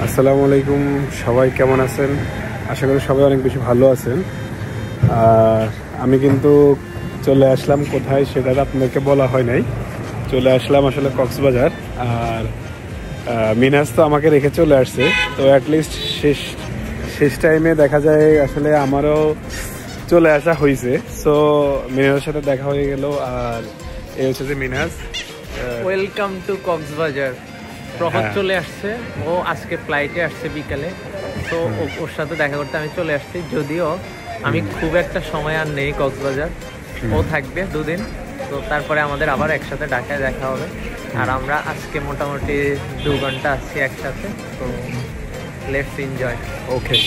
আসসালামু আলাইকুম, সবাই কেমন আছেন? আশা করি সবাই অনেক বেশি ভালো আছেন। আর আমি কিন্তু চলে আসলাম কোথায় সেটা আপনাদেরকে বলা হয় নাই। চলে আসলাম আসলে কক্সবাজার। আর মিনাজ তো আমাকে রেখে চলে আসছে, তো অ্যাটলিস্ট শেষ টাইমে দেখা যায় আসলে আমারও চলে আসা হয়েছে। সো মিনাজের সাথে দেখা হয়ে গেল। আর এই হচ্ছে যে মিনাজ। Welcome to Cox's Bazar. প্রহর চলে আসছে, ও আজকে ফ্লাইটে আসছে বিকালে, তো ওর সাথে দেখা করতে আমি চলে আসছি। যদিও আমি খুব একটা সময় আর নেই কক্সবাজার, ও থাকবে 2 দিন, তো তারপরে আমাদের আবার একসাথে ঢাকায় দেখা হবে। আর আমরা আজকে মোটামুটি 2 ঘন্টা আছি একসাথে, তো লেটস এনজয়। ওকে,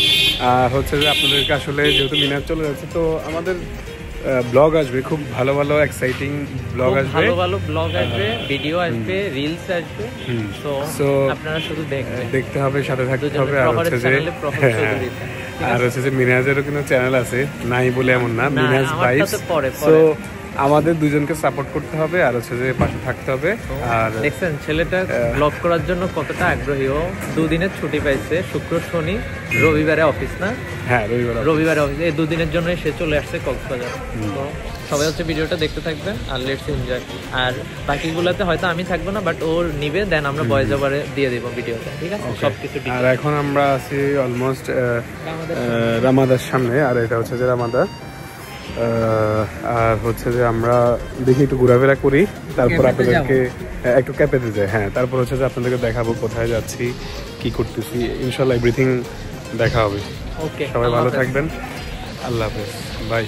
আর হচ্ছে যে আপনাদেরকে আসলে যেহেতু মিনাজ চলে যাচ্ছে, তো আমাদের ব্লগ আসবে, খুব ভালো ভালো এক্সাইটিং ব্লগ আসবে, ভালো ভালো ব্লগ আসবে, ভিডিও আসবে, রিলস আসবে। সো আপনারা শুধু দেখতে হবে, সাথে থাকতে হবে। আর হচ্ছে যে মিনাজেরও কিন্তু চ্যানেল আছে, নাই বলে এমন না, মিনাজ ভাইবস। সো আমাদের দুজনকে সাপোর্ট করতে হবে, আর হচ্ছে যে পাশে থাকতে হবে। আর দেখছেন ছেলেটা ব্লগ করার জন্য কতটা আগ্রহী। ও 2 দিনের ছুটি পাইছে, শুক্র শনি, রবিবারে অফিস না? হ্যাঁ, রবিবারে অফিস। এই 2 দিনের জন্য সে চলে আসছে কক্সবাজার। তো সবাই হচ্ছে ভিডিওটা দেখতে থাকবেন আর লেটস এনজয়। আর বাকিগুলোতে হয়তো আমি থাকবো না, বাট ওর নিবে, দেন আমরা ভয়েস ওভারে দিয়ে দেবো ভিডিওটা, ঠিক আছে? সবকিছু। আর এখন আমরা আছি অলমোস্ট রামাদার সামনে, আর এটা হচ্ছে যে রামাদা। আর হচ্ছে যে আমরা দেখি একটু ঘোরাফেরা করি, তারপর আপনাদেরকে একটু ক্যাপেতে যাই। হ্যাঁ, তারপর হচ্ছে যে আপনাদেরকে দেখাবো কোথায় যাচ্ছি, কি করতেছি। ইনশাল্লাহ এভরিথিং দেখা হবে। ওকে, সবাই ভালো থাকবেন। আল্লাহ হাফেজ, বাই।